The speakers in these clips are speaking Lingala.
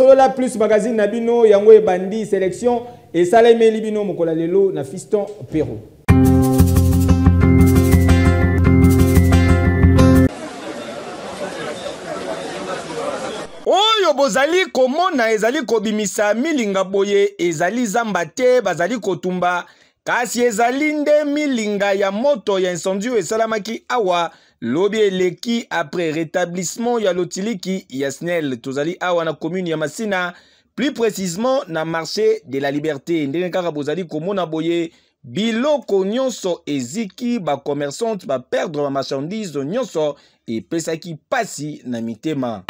solola plus magazine na bino yango e bandi sélection et saleme libino mokola lelo na Fiston Pero. Oyo bozali komona ezali kobimisa milinga boye ezali zambate bazali kotumba kasi ezali nde milinga ya moto ya incendie esalamaki awa lobi eleki après rétablissement ya lotiliki ya SNEL tozali awa na commune ya Masina plus précisément na marché de la Liberté ndenge kaka bozali komona boye biloko nyonso eziki ba commerçante ba perdre ba marchandise nyonso et pesaki pasi na mitema.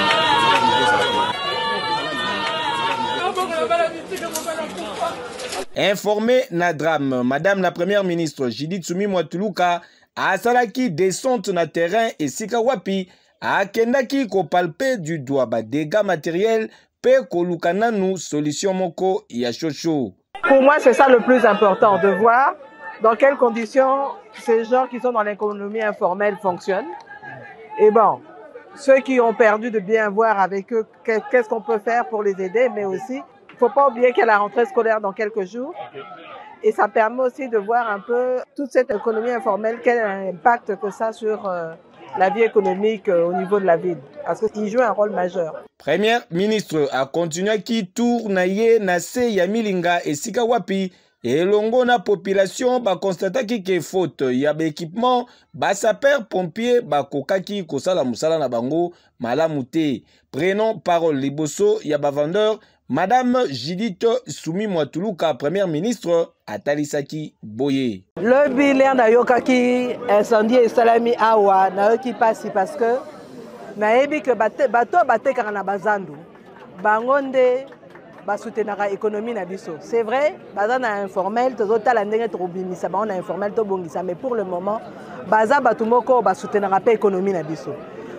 Informé na drame, Madame la Première ministre Judith Suminwa Tuluka a salaki descente na terrain et sika wapi a kendaki ko palper du doigt ba dégâts matériels pe kolukana nu solution moko ya chocho. Pour moi, c'est ça le plus important, de voir dans quelles conditions ces gens qui sont dans l'économie informelle fonctionnent. Et bon, ceux qui ont perdu de bien voir avec eux qu'est-ce qu'on peut faire pour les aider, mais aussi, il ne faut pas oublier qu'il y a la rentrée scolaire dans quelques jours. Et ça permet aussi de voir un peu toute cette économie informelle, quel impact que ça sur la vie économique au niveau de la ville. Parce qu'il joue un rôle majeur. Première ministre a continué qui tourne na se ya milinga et sika wapi et longo na population ba constata ki ke faute ya ba équipement ba saper pompier ba kokaki kosala musala na bango malamu te. Prenons parole liboso ya ba vendeur Madame Judith Suminwa Tuluka, Première ministre, atalisaki boye. Le bilan na yokaki incendie et salami awa na yoki pasi parce que na yebi que bato batekaka na bazandu bangonde basoutenaka économie na biso. C'est vrai, baza na informel tozotala ndenge tobimisa ba na informel to bongisa mais pour le moment baza bato moko basoutenaka pe économie na biso.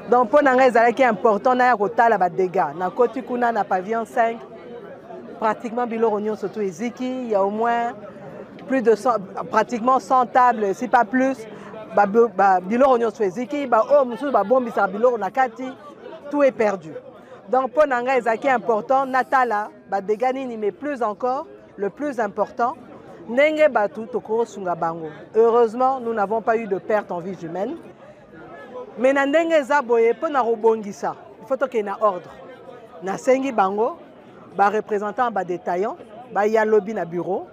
Donc pour nanga ezalaki important na ya kotala ba dégâts na koti kuna na pavillon 5 pratiquement biloko nyonso surtout eziki, il y a au moins plus de 100, pratiquement 100 tables, si pas plus. Biloko nyonso eziki, o mususu babombisa biloko na kati, tout est perdu. Donc pour nanga ezaki important natala ba dégâts nini mais plus encore le plus important ndenge batu toko sunga bango. Heureusement, nous n'avons pas eu de perte en vie humaine. Mais na ndenge za boye po na robongisa, il faut que na ordre. Na sengi bango ba représentant ba détaillant, ba ya lobby na bureau,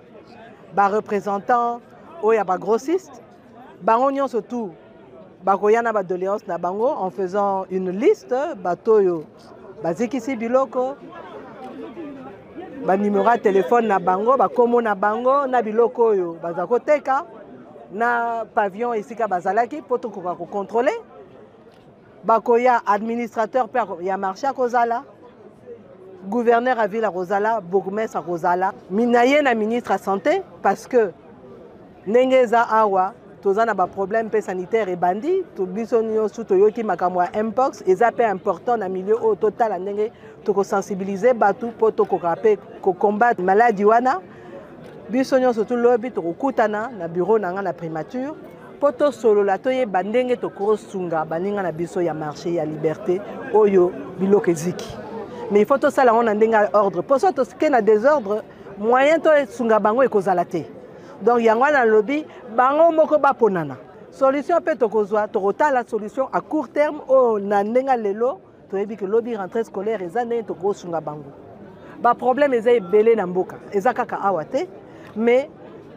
ba représentant oya ba grossiste, bango nyonso tout ba koyana ba doléance na bango en faisant une liste batoyo bazikisi biloko ba numéro de téléphone na bango ba komo na bango na biloko oyo bazako teka na pavillon esika bazalaki poto ko contrôler ba koya administrateur per ya marché kozala gouverneur à ville à Rosala, bourgmestre à Rosala, minaye na ministre à santé parce que nengeza awa tozana ba problème sanitaire et bandit, to bisonio sous toyoki makamwa mpox, et ça peu important na milieu au total ndenge to ko sensibiliser batu poto ko rapé ko combattre maladie wana. Bisonio surtout lobby to kutana na bureau nanga na primature. Poto solo la toye bandenge to ko sunga baninga na biso ya marché ya liberté oyo biloko ziki. Mais il faut tout ça là on a un ordre. Pour ça, tout ce qui est désordre, moyen to sunga bango e kozalate. Donc yango na lobby bango moko ba ponana. Solution peut to kozwa to rota la solution à court terme o na ndenga lelo to yebi que lobby rentrée scolaire ezane to ko sunga bango. Ba problème ezay belé na mboka. Ezakaka awate mais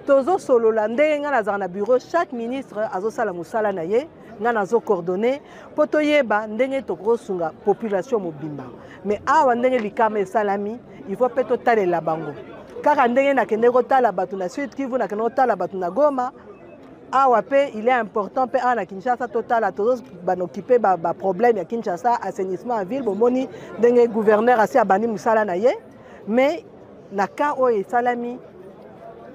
tozo solo la ndenga na za na bureau chaque ministre azo sala musala na ye ngana zo coordonner poto yeba ndenge to ko sunga population mobimba. Mais awa ndenge likama salami il faut peut totaler la bango car ndenge na kende kotala batu na suite Kivu na kende kotala batu na Goma awa pe il est important pe ana Kinshasa totala tozo banoccuper ba problème ya Kinshasa assainissement en ville bomoni ndenge gouverneur asi abani musala na ye mais na ka o salami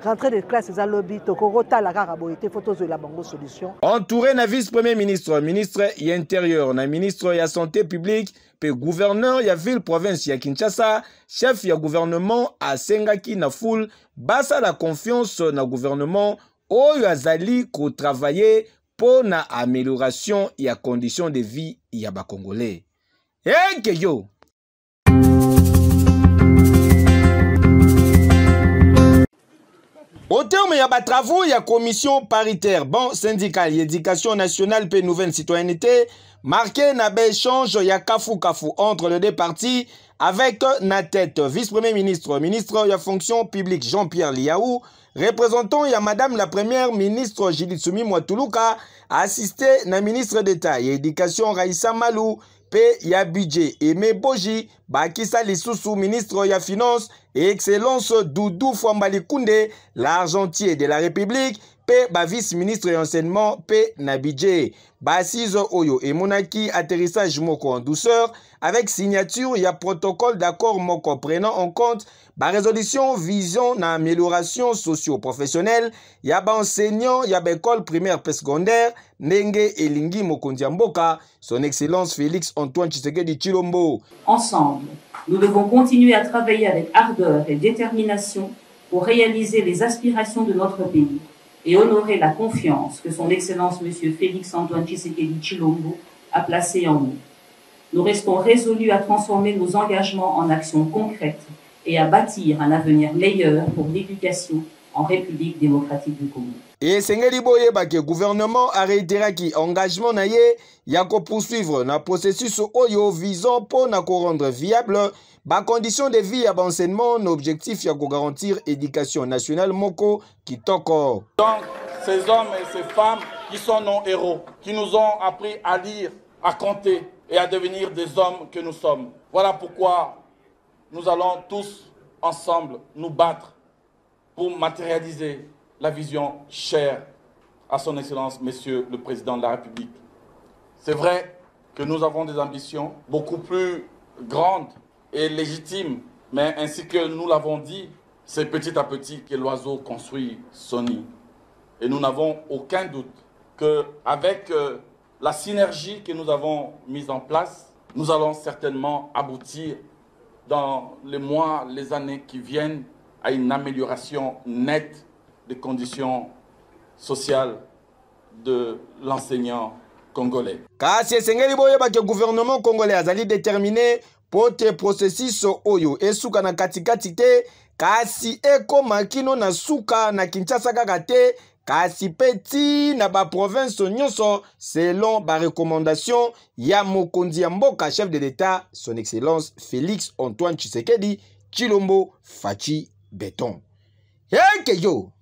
rentrée de classe za lobby tokorota la karaboité photos de la bango solution. Entouré na vice-premier ministre, ministre y intérieur, na ministre ya santé publique, pe gouverneur ya ville province ya Kinshasa, chef ya gouvernement a sengaki na foule, basa la confiance na gouvernement oyo azali ko travailler pour na amélioration ya conditions de vie ya ba Congolais. Hey, yo! Au terme il y a travaux, il y a commission paritaire ban syndicale éducation nationale et nouvelle citoyenneté marqué na échange il y a kafu entre les deux partis avec na tête vice-premier ministre de la fonction publique Jean-Pierre Liaou, représentant il y a madame la première ministre Jilitsumi Mwatuluka, assisté na ministre d'État et éducation Raissa Malou, pe ya budget Aimé Boji, Bakisa Lisusu ministre ya finance et excellence Doudou Fwambali Koundé, l'argentier de la République, pe ba vice-ministre et enseignement pe na budget. Basizo Oyo et Monaki atterrissage moko en douceur avec signature il y a protocole d'accord moko prenant en compte ba résolution vision na amélioration socio-professionnelle il y a ba enseignant il y a ba école primaire et secondaire Nenge Elingi Mokonzi Mboka son excellence Félix Antoine Tshisekedi Tshilombo. Ensemble, nous devons continuer à travailler avec ardeur et détermination pour réaliser les aspirations de notre pays et honorer la confiance que son Excellence M. Félix Antoine Tshisekedi Tshilombo a placée en nous. Nous restons résolus à transformer nos engagements en actions concrètes et à bâtir un avenir meilleur pour l'éducation en République démocratique du Congo. Et Sengeli Boyeba que le gouvernement a réitéré qui engagement na ye ya ko poursuivre na processus oyo visant pour na ko rendre viable ba condition de vie à l'enseignement, l'objectif est de garantir l'éducation nationale moko kitoko. Donc, ces hommes et ces femmes qui sont nos héros, qui nous ont appris à lire, à compter et à devenir des hommes que nous sommes. Voilà pourquoi nous allons tous ensemble nous battre pour matérialiser la vision chère à son Excellence, Monsieur le Président de la République. C'est vrai que nous avons des ambitions beaucoup plus grandes et légitime, mais ainsi que nous l'avons dit, c'est petit à petit que l'oiseau construit son nid. Et nous n'avons aucun doute qu'avec la synergie que nous avons mise en place, nous allons certainement aboutir dans les mois, les années qui viennent à une amélioration nette des conditions sociales de l'enseignant congolais. Car c'est le gouvernement congolais a déterminé pour te processus oyo esuka na katikati te kasi ekoma kino na suka na Kinshasa kaka te kasi peti na ba province nyonso selon ba recommandation ya mokonzi ya mboka chef de l'État son excellence Félix Antoine Tshisekedi Tshilombo Fachi Béton. Yeke yo.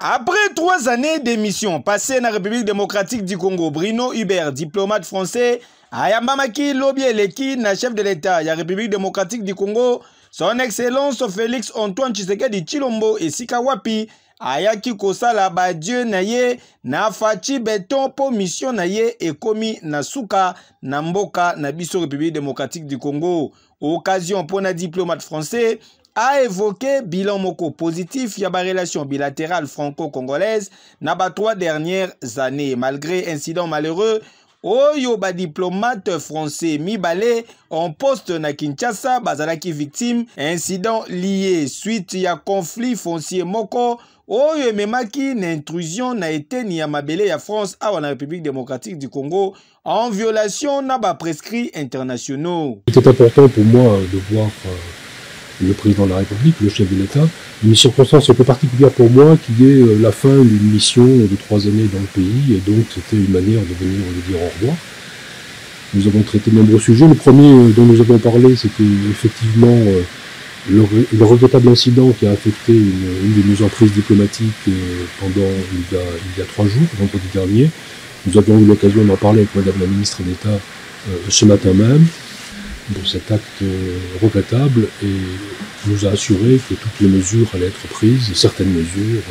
Après 3 années d'émission passées dans la République démocratique du Congo, Bruno Hubert, diplomate français, ayambamaki lobieleki na chef de l'État ya République démocratique du Congo, son excellence Félix Antoine Tshisekedi Tshilombo et Sikawapi, ayaki kosala ba Dieu na ye na Fachi Béton po mission na ye ekomi na suka na mboka na biso République démocratique du Congo. Occasion pour un diplomate français a évoqué bilan moko positif y a ba relation bilatérale franco-congolaise na ba 3 dernières années malgré incident malheureux oyo ba diplomate français mibale en poste na Kinshasa bazalaki victime incident lié suite ya conflit foncier moko oyo ememaki na intrusion na eteni ya mabele ya France awa na République démocratique du Congo en violation na ba prescrits internationaux. C'était important pour moi de voir le président de la République, le chef de l'État, une circonstance un peu particulière pour moi qui est la fin d'une mission de 3 années dans le pays, et donc c'était une manière de venir lui dire au revoir. Nous avons traité de nombreux sujets. Le premier dont nous avons parlé, c'était effectivement le regrettable incident qui a affecté une de nos emprises diplomatiques pendant il y a 3 jours, vendredi dernier. Nous avions eu l'occasion d'en parler avec Madame la ministre d'État ce matin même, de cet acte regrettable, et nous a assuré que toutes les mesures allaient être prises, certaines mesures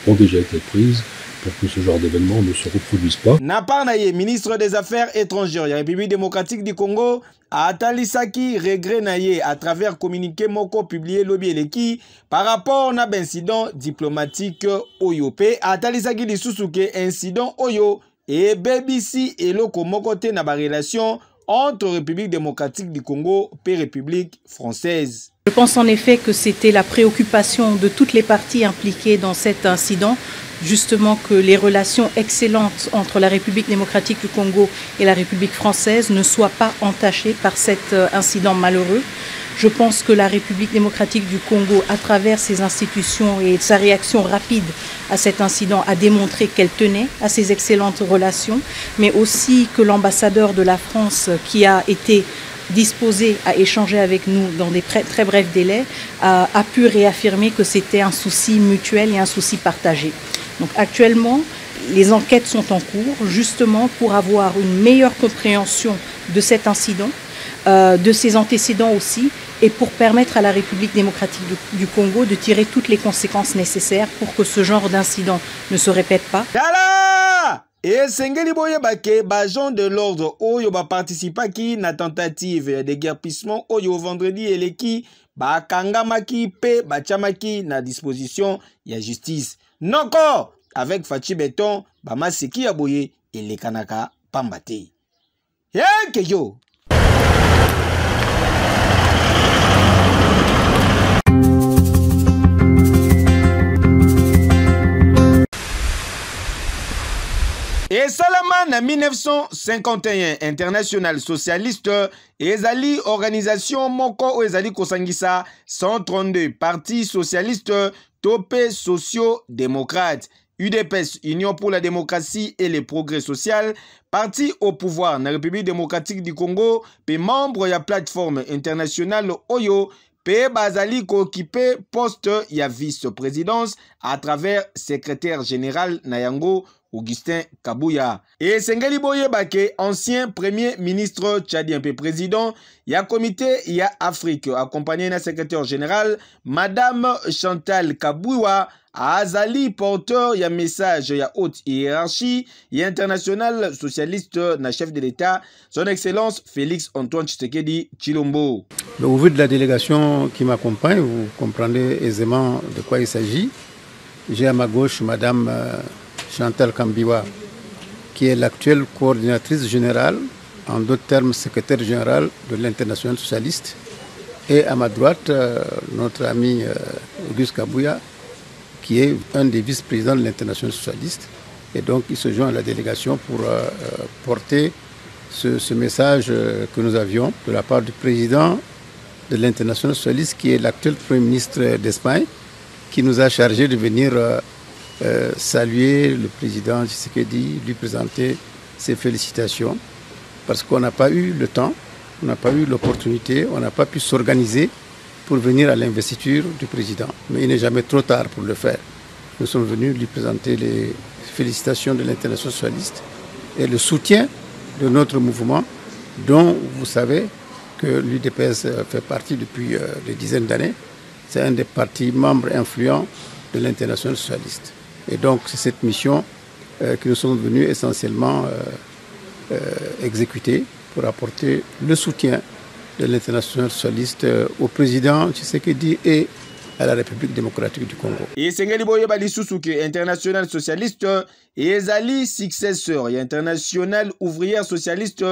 ont déjà été prises pour que ce genre d'événement ne se reproduise pas. Naparnaye, ministre des Affaires étrangères de la République démocratique du Congo, a atalisaki regret naye à travers communiqué moko publié lobieleki par rapport à l'incident diplomatique oyo pe atalisaki lisusuke incident oyo et BBC et loko moko te na ba relation entre République démocratique du Congo et République française. Je pense en effet que c'était la préoccupation de toutes les parties impliquées dans cet incident justement que les relations excellentes entre la République démocratique du Congo et la République française ne soient pas entachées par cet incident malheureux. Je pense que la République démocratique du Congo, à travers ses institutions et sa réaction rapide à cet incident, a démontré qu'elle tenait à ces excellentes relations, mais aussi que l'ambassadeur de la France, qui a été disposé à échanger avec nous dans des très brefs délais, a pu réaffirmer que c'était un souci mutuel et un souci partagé. Donc actuellement, les enquêtes sont en cours, justement pour avoir une meilleure compréhension de cet incident, de ses antécédents aussi, et pour permettre à la République démocratique du Congo de tirer toutes les conséquences nécessaires pour que ce genre d'incident ne se répète pas. Et Sengeli boyeba ke bagent de l'ordre oyo ba participaki na tentative de guerpissement oyo vendredi eleki ba kangamaki pe ba chamaki na disposition ya justice. Noko avec Fachi Beton ba maseki ya boye elekanaka pambate. Keyo. Et Salama na 1951 International Socialiste ezali organisation moko ezali kosangisa 132 partis socialistes topé socio-démocrates. UDPS, Union pour la démocratie et le progrès social, parti au pouvoir na République démocratique du Congo, pe membre ya plateforme internationale Oyo, pe bazali ko occupé poste ya vice-présidence à travers secrétaire général Nayango Augustin Kabouya. Et Sengeli boyeba ke ancien premier ministre tchadien pe président ya comité ya Afrique accompagné na secrétaire général Madame Chantal Kabouya azali porteur ya message ya haute hiérarchie ya international socialiste na chef de l'État son excellence Félix Antoine Tshisekedi Tshilombo. Au vu de la délégation qui m'accompagne, vous comprendrez aisément de quoi il s'agit. J'ai à ma gauche Madame Chantal Kabouya, qui est l'actuelle coordinatrice générale, en d'autres termes secrétaire général de l'Internationale socialiste. Et à ma droite, notre ami Auguste Kabouya, qui est un des vice-présidents de l'Internationale socialiste. Et donc, il se joint à la délégation pour porter ce message que nous avions de la part du président de l'Internationale socialiste, qui est l'actuel Premier ministre d'Espagne, qui nous a chargé de venir saluer le président Tshisekedi, lui présenter ses félicitations, parce qu'on n'a pas eu le temps, on n'a pas eu l'opportunité, on n'a pas pu s'organiser pour venir à l'investiture du président. Mais il n'est jamais trop tard pour le faire. Nous sommes venus lui présenter les félicitations de l'Internationale socialiste et le soutien de notre mouvement, dont vous savez que l'UDPS fait partie depuis des dizaines d'années. C'est un des partis membres influents de l'Internationale socialiste. Et donc c'est cette mission que nous sommes venus essentiellement exécuter pour apporter le soutien de l'Internationale socialiste au président Tshisekedi et à la République démocratique du Congo. Et Sengeli boyeba lisusu ke International socialiste ezali successeur et International ouvrière socialiste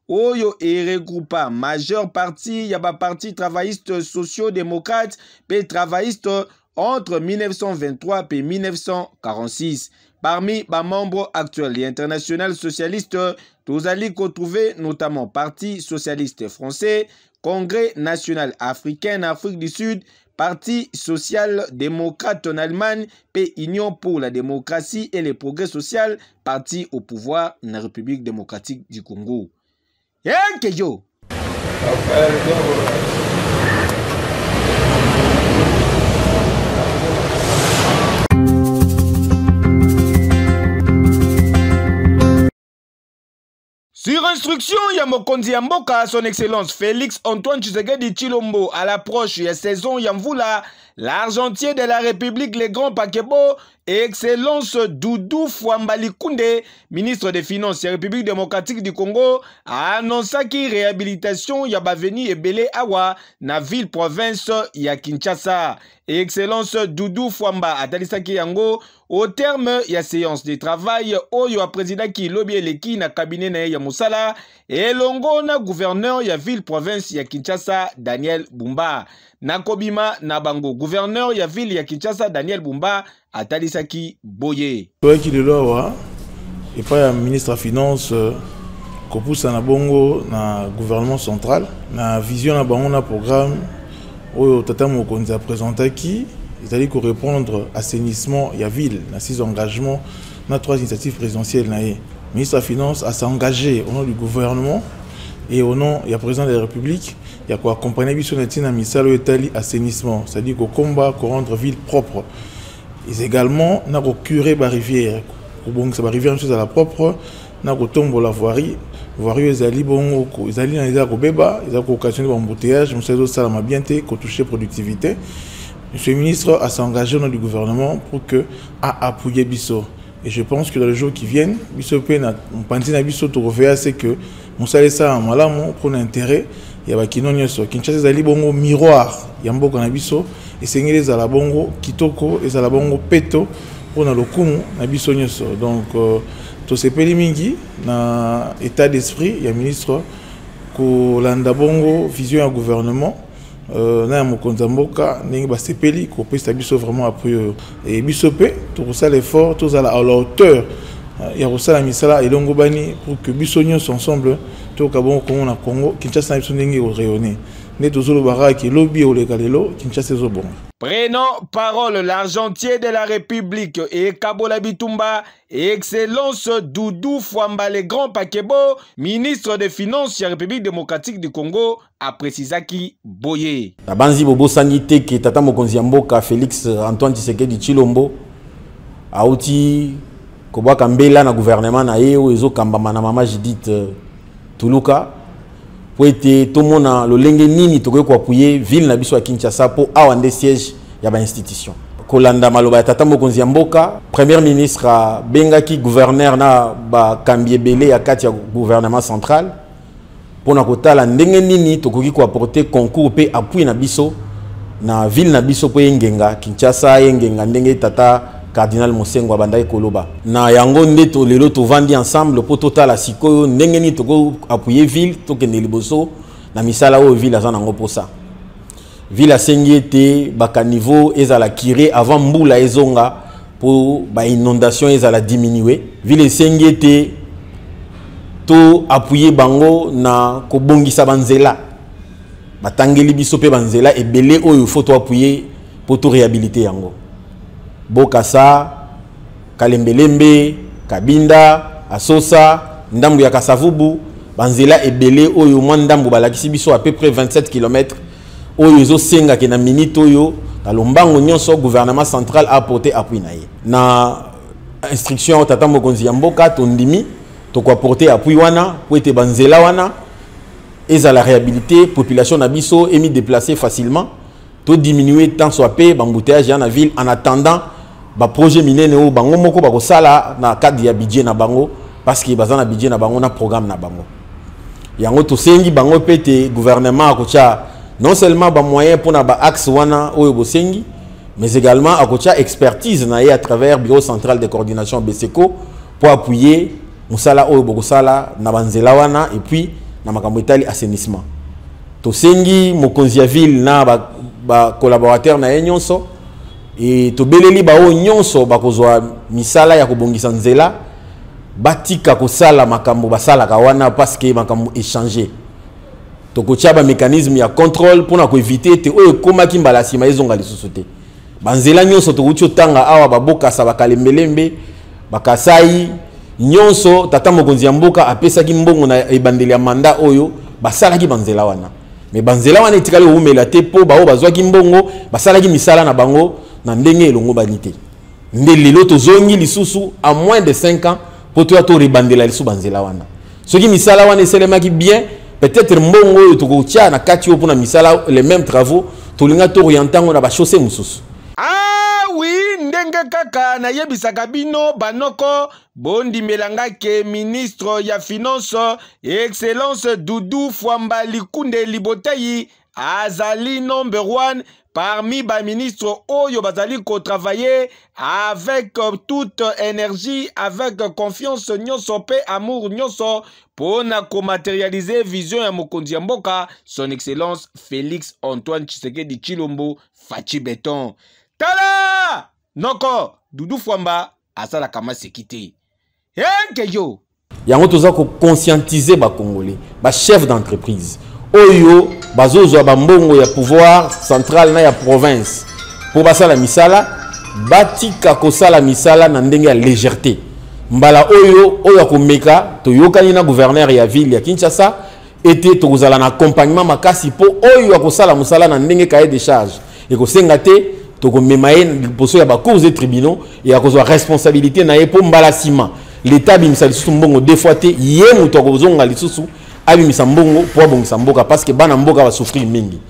oyo et regroupa majeure partie yaba parti travailliste socio-démocrate pe travailliste entre 1923 et 1946. Parmi les membres actuels et international socialiste, nous allons retrouver notamment Parti socialiste français, Congrès national africain en Afrique du Sud, Parti social-démocrate en Allemagne, et Union pour la démocratie et le progrès social, parti au pouvoir en République démocratique du Congo. Yo! Sur instruction, Yamokonzi Yamboka, son excellence Félix Antoine Tshisekedi Tshilombo, à l'approche de la saison Yamvula, l'argentier de la République, les grands Pakebo, et excellence Doudou Fouambali Koundé, ministre des Finances de la République démocratique du Congo, a annoncé qu'il réhabilitation Yabaveni et Belé Awa, na ville province ya Kinshasa. Et excellence Doudou Fouamba Atalisaki Yango, au terme ya séance de travail, Oyo a président qui lobby leki na cabinet na ya Moussala, et longo na gouverneur ya ville province ya Kinshasa, Daniel Bumba. Nakobima Nabango, gouverneur ya ville ya Kinshasa, Daniel Bumba, atalisaki boye. Toyaki lelo wa et pas ministre de finance ko poussa na bongo na gouvernement central na vision na bango na programme oyo tata mokonzi a présentaki c'est-à-dire ko répondre assainissement ya ville na 6 engagements na 3 initiatives présidentielles na ye. Ministre de finance a s'engagé au nom du gouvernement et au nom du président de la République, il y a quoi accompagner biso na tina misalo etali assainissement, c'est-à-dire ko combat ko rendre ville propre. Et également na ko curer ba rivière, ko bongisa ba rivière chose à la propre, na ko tombo la voirie ezali bongo ko ezali na ezako beba, ezako occasionner ba embouteillage, monsieur ça la bien té ko toucher productivité. Monsieur le ministre a s'engagé au nom du gouvernement pour que a appuyer biso. Et je pense que dans les jours qui viennent, biso pe na pantina biso to refaire c'est que mon salaire ça malamu pour l'intérêt il y a bakino nyoso Kinshasa ezali bongo miroir ya mboka na biso et sengeli za la bongo kitoko et za la bongo peto pour na lokumu na biso nyoso. Donc to sepeli mingi na état d'esprit ya ministre ko landa bongo vision ya gouvernement na mokonzi mboka ndenge ba sepeli ko pesa biso vraiment appui et biso pe to ça l'effort to à la hauteur ya kosala misala elongo bani pour que biso nyonso ensemble to kabon ko na Congo Kinshasa na biso ndenge o rayonner ne tozolo bara ki lobby o lekalelo Kinshasa zo bon. Prenons parole l'argentier de la République et Kabola Bitumba, Excellence Doudou Fouambale Grand Pakebo, ministre des Finances de la République démocratique du Congo, a précisé qui boye. La banzi bobo sanité qui tata mokonzi mboka Félix Antoine Tshisekedi Tshilombo a outi koba kambela na gouvernement na yeo ezo kambama na mama Judith Tuluka pour être tout le monde le lenge nini to ko appuyer ville na biso ya Kinshasa pour awande siège ya ba institution kolanda maloba tata mokonzi mboka premier ministre bengaki gouverneur na ba kambiebele ya kati ya gouvernement central pour na kotala ndenge nini to ko apporter concours pe appui na biso na ville na biso po yengenga Kinshasa yengenga ndenge tata Cardinal Mosengo abandai koloba na yango ndeto lelo to vandi ensemble pour total la sikoyo ndenge ni toko appuyer ville to kende liboso na misala o ville azana ngo posa ville asengiete baka niveau ezala kiré avant mbula ezonga pour ba inondation ezala diminuer ville esengiete to appuyer bango na ko bongisa banzela batangeli biso pe banzela ebele oyo faut to appuyer pour to réhabiliter yango Bokasa, Kalembelembe, Kabinda, Asosa, Ndambu ya Kasavubu, Banzela et Belé, Oyo, Mwandambu, Balakisi biso à peu près 27 km. Oyo, Zo Senga, qui na minute Oyo, Kalombango, Nyonso, gouvernement central a apporté appui naïe. Na instruction, Tata Mokonzi Yamboka, Tondimi, Toko apporté appui wana, pour être Banzela wana, et à la réhabilité, population Nabiso, émis déplacé facilement, tout diminuer tant soit paix, bambouteillage dans la ville en attendant. Ba projet mine ne o bango moko ba ko sala na cadre ya budget na bango parce que bazana budget na bango na programme na bango yango to sengi bango pete gouvernement akocha non seulement ba moyen pour na ba axe wana oyo bo sengi mais également akocha expertise na à travers bureau central de coordination BCECO pour appuyer musala oyo bo ko sala na banzela wana et puis na makambo etali assainissement to sengi mokonzi ya ville na ba collaborateur na nyonso et to beleli ba o nyonso bakozwa misala ya kobongisa nzela batika kosala makambo basala ka wana parce que makambo échanger to kocha ba mécanisme ya contrôle pour na ko éviter te oyo komaki mbala sima ezonga lisusu te banzela nyonso to kucho tanga awa baboka sa bakalembelembe bakasai nyonso tata mokonzi mboka apesaki mbongo na ebandeli ya mandat oyo basala ki banzela wana mais banzela wana etikali umela te po ba o bazwaki mbongo basala ki misala na bango na ndenge elongo banité nde lelo to zongi lisusu à moins de 5 ans pour toi to ribandela lisusu banzela wana soki misala wana eselemaki bien peut-être mbongo to ko tia na kati yo pour na misala les mêmes travaux to linga to orientango na ba chaussée mususu. Ah oui, ndenge kaka na yebisaka bino banoko bondi melanga ke ministre ya finance Excellence Doudou Fouambale Kunde Libotei azali number 1 parmi ba ministres oyo bazali ko travailler avec toute énergie, avec confiance nyonso pe amour nyonso pona ko matérialiser vision ya mokonzi mboka son excellence Félix Antoine Tshisekedi Tshilombo Fachi Beton. Tala noko Doudou Fwamba asala kama sekite. Keyo. Yango toza ko conscientiser ba Congolais, ba chef d'entreprise. Oyo bazozo ba mbongo ya pouvoir central na ya province. Pour basala misala, batika kosala misala na ndenge ya légèreté. Mbala oyo ko meka to yokani na gouverneur ya ville ya Kinshasa était tozala na accompagnement makasi po oyo akosala musala na ndenge cahier de charge. Et ko senga te to ko memaye poso ya ba cours et tribunaux et akozwa responsabilité na ye po mbala sima. L'État bimisa lisusu mbongo deux fois te ye muto akozonga lisusu abimisa mbongo po abongisa mboka parce que bana mboka va souffrir mingi.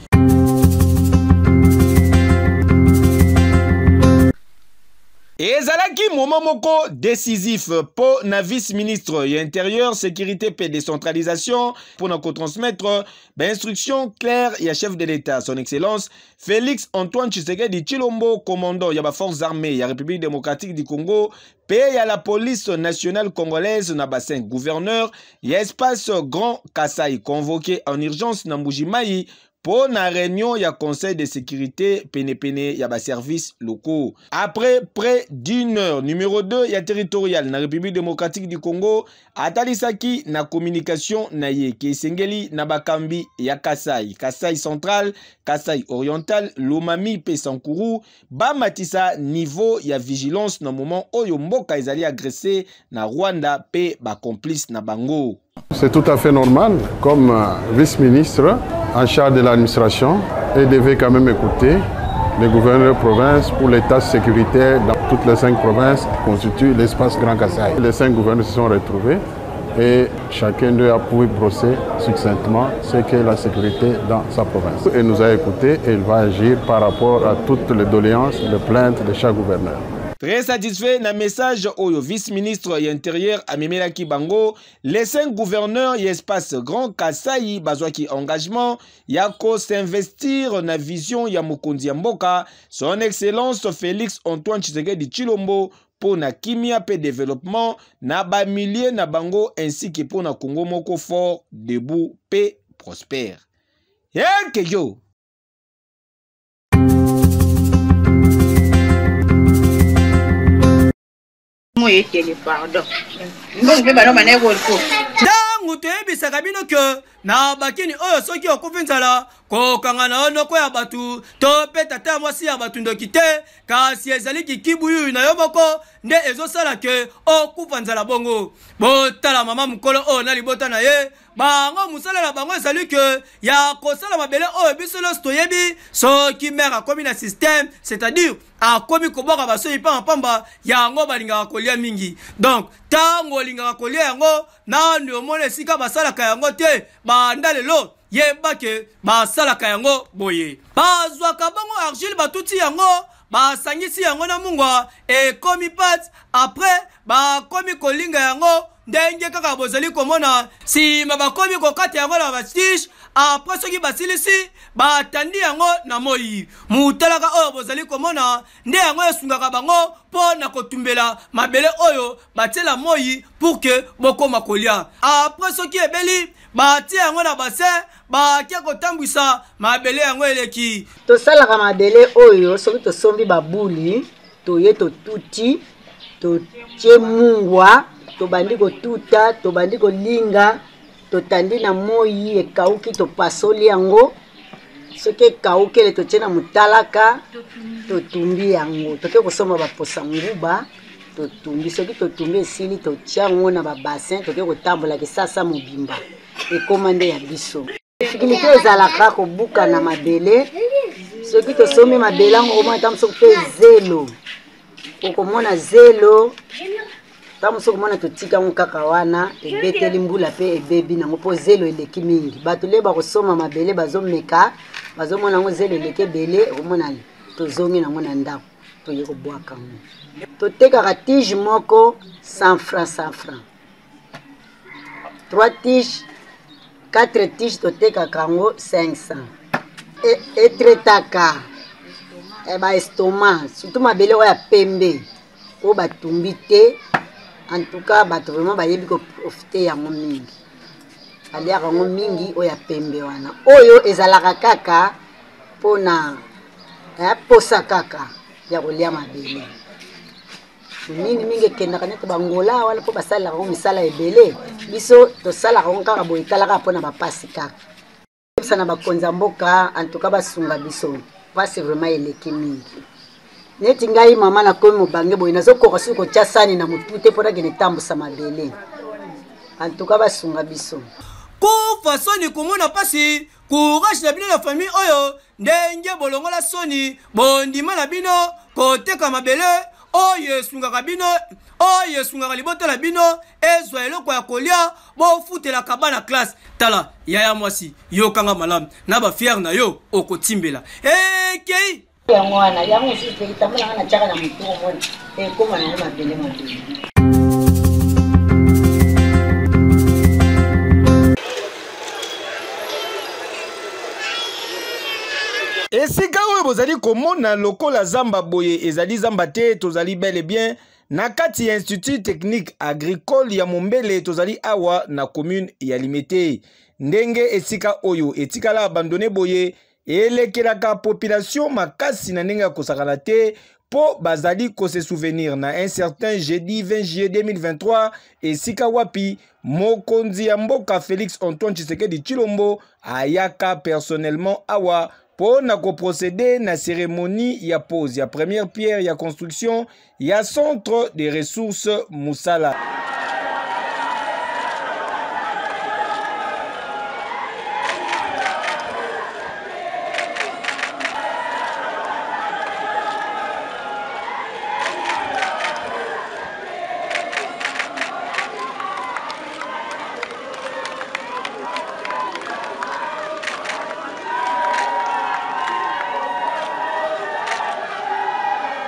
Ezalaki moment moko décisif pour na vice-ministre y intérieur, sécurité et décentralisation pour nous transmettre instruction claire y a chef de l'État, son excellence Félix Antoine Tshisekedi Tshilombo, commandant y a forces armées y a République démocratique du Congo, pays y a la police nationale congolaise na bassin gouverneur y a espace Grand Kasai convoqué en urgence na Mbujimayi pour la réunion, il y a conseil de sécurité, il y a des services locaux. Après près d'une heure, numéro 2, il y a territorial, na République démocratique du Congo, Atalisaki, na communication, na ye, Kesengeli, na Bakambi, il y a Kasai, Kasai central, Kasai oriental, Lomami, Pesankourou, Bamatisa, niveau, il y a vigilance, na moment, Oyomboka, ils allaient agresser, na Rwanda, pe, ba complice, na Bango. C'est tout à fait normal, comme vice-ministre en charge de l'administration, et devait quand même écouter les gouverneurs de province pour l'état sécuritaire dans toutes les 5 provinces qui constituent l'espace Grand Kasaï. Les 5 gouverneurs se sont retrouvés et chacun d'eux a pu brosser succinctement ce qu'est la sécurité dans sa province. Il nous a écoutés et il va agir par rapport à toutes les doléances, les plaintes de chaque gouverneur. Très satisfait d'un message au vice-ministre y intérieur Amemelaki Bango, les 5 gouverneurs y espace Grand Kasai bazwaki engagement yako s'investir na vision ya Mokonzi Mboka, son excellence Félix Antoine Tshisekedi Tshilombo pour na kimia pe développement na ba milliers na Bango ainsi que pour na Congo moko fort debout pe prospère. Keyo. Tangu toyebisaka bino ke na bakini oyo soki okufi nzala kokanga na onoko ya batu to pe tata mwasi ya batu ndoki te kasi ezali kikibuyu na yo moko nde ezosala ke okufa nzala bongo botala mama mukolo oyo na libota na ye bango musala na bango ezali ke ya kosala mabele oyo biso nyonso toyebi soki mere akomi na système, c'est-à-dire akomi koboka basoyi pamba yango balingaka kolia mingi. Donc tango olingaka kolia yango nani omona esika basalaka yango te banda lelo yeba ke basalaka yango boye bazwaka bango argile batuti yango basangisi yango na mungwa ekomi pat après bakomi kolinga yango ndenge kaka bozali komona sima bakomi kokata yango na bastiche après soki basilisi batandi yango na moi mutalaka oyo bozali komona nde yango esungaka bango po na kotumbela mabele oyo batela moi pour que bokoma kolia après soki ebeli batia yango na bassin bakia kotambwisa mabele yango eleki tosalaka mabele oyo soki tosombi babuli toye totuti totie mungwa tobandi kotuta tobandi kolinga totandi na moi ekauki topasoli yango soki ekauki ele totie na mutalaka totumbi yango toke kosomba baposa nguba totumbi soki totumbi esili totia yango na babassin toke kotambola kisasa mobimba ekoma nde ya biso difikulté ezalaka kobuka na mabele soki tosombi mabele yango komona ta mosuku mpe zelo okomona zelo ta mosuku komona totika yango kaka wana ebeteli mbula mpe ebebi nango mpo zelo eleki mingi bato le bakosoma mabele bazomeka bazomona yango zelo eleki ebele okomona tozongi nango na ndako toye kobwaka yango totekaka tige moko 100 francs 100 francs 3 tiges 4 tiges totekaka yango 500 etretaka baestoma surtout mabele oyo ya pembe oyo batumbi te en tout cas bato vraiment bayebi koprofite yango mingi baliaka yango mingi oyo ya pembe wana oyo ezalaka kaka mpona posa kaka ya kolia mabele mingi ekendaka neti bangola wana mpo basalelaka ngo misala ebele biso tosalaka ngo kaka boye etalaka mpona bapasi kaka ebisa na bakonzi ya mboka antuka basunga biso pasi vraiment eleki mingi neti ngai mama nakomi mobange boye nazokoka soki kotya sani na motu te mpo nakende tambusa mabele antuka basunga biso kufa soni komona pasi courage na bino na famille oyo ndenge bolongola soni bondima na bino koteka mabele oyo esungaka bino oyo esungaka libota na bino ezwa eloko ya kolia bofutelaka bana classe tala yaya mwasi yokanga malamu na bafiere na yo okotimbela ekei yango wana yango mosusu mpe kitambolanga na tiaka na motu omona ekoma nango mabele esika oyo bozali komona lokola zamba boye ezali zamba te tozali bel et bien na kati ya institut technique agricole ya Mombele tozali awa na commune ya Limete ndenge esika oyo etikala abandonné boye elekelaka population makasi na ndenge ya kosakana te po bazali ko se souvenir na un certain jeudi 20 juillet 2023 esika wapi mokonzi ya mboka Félix Antoine Tshisekedi Tshilombo ayaka personnellement awa pour na procéder na cérémonie ya pose ya première pierre ya construction ya centre de ressources Moussala.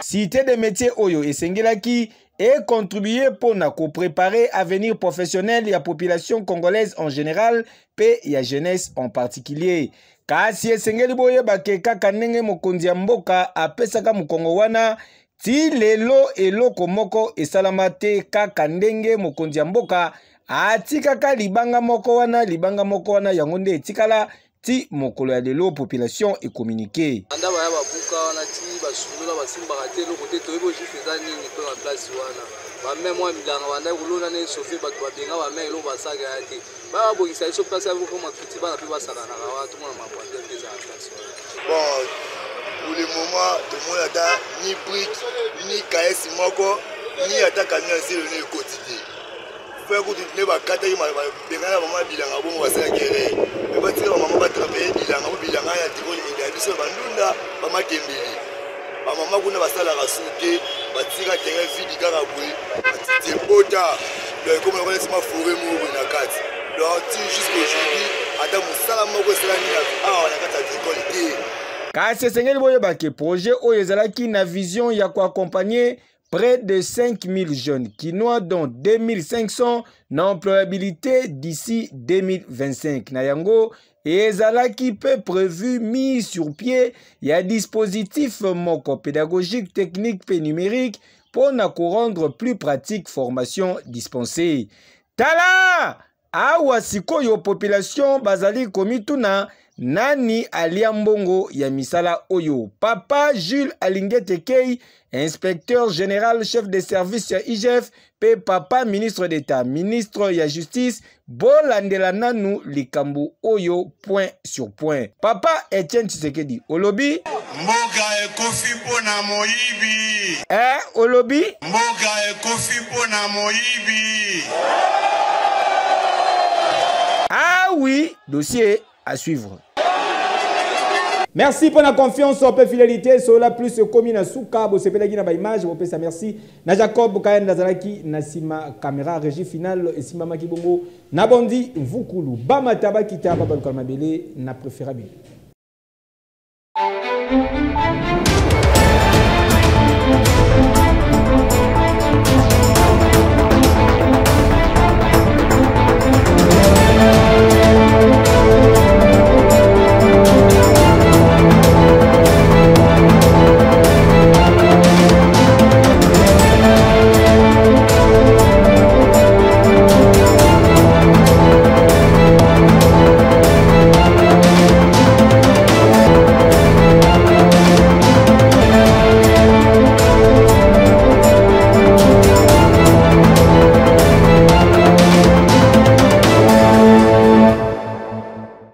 Cité des métiers Oyo et Sengelaki est contribué pour préparer avenir professionnel et la population congolaise en général et la jeunesse en particulier. Kasi Sengeli Boye Bakeka Kanenge Mokonzi Mboka apesaka Mukongo wana ti lelo eloko moko esalamate kaka ndenge Mokonzi Mboka atikaka libanga moko wana yango nde etikala ti mokolo ya lelo population et communiqué. Anda baya babuka wana ti basungula basimbaka te eloko te toyebi juste eza nini mpe na place wana bame mwa milanga banda kolona na esofe bato babenga bame eloko basaka ya te baya babongisa biso place ya boko makriti bana mpe basakanaka wana tomona mabwande mpe eza na place wana. Bon, pour le moment tomona ata ni brique ni kaesi moko ni ata camion esilo ne ekotide frère kuti ne bakataki bengana mama bilanga bongo basalaki erreur me batika bamama batrape bilanga bilanga ya tikoli ya biso bandunda bamakembeli bamama kuna basalaka su te batika terrain vide kaka boye batiti ebota comme okonesima forêt moko boye na kati donc ti jusqu'aujourd'hui ata mosala moko esalani awa na kati ya tikoli te. Kasi esengeli boyebake projet oyo ezalaki na vision ya koaccompagner près de 5000 jeunes Kinois dont 2500 n'employabilité d'ici 2025. Nayango et Zalaki peut prévu mis sur pied il y a dispositif moko pédagogique, technique et numérique pour na rendre plus pratique formation dispensée. Tala awa sikoyo population bazali komituna nani aliambongo ya misala oyo papa Jules Alingetekei inspecteur général chef de service ya IGF pe papa ministre d'état ministre ya justice bolandela nanu likambu oyo point sur point. Papa Etienne Tshisekedi olobi mboka ekofi pona moyibi olobi mboka ekofi pona moyibi. Ah oui, dossier à suivre. Merci pour la confiance, pour la fidélité. Sur la plus commune à Souka, vous savez la image, vous pouvez merci. Na Jacob Kayen Nazaraki, Nasima caméra régie finale et Sima Makibongo, Nabondi Vukulu, Bamataba Kita Babal Kalmabele, na préférable.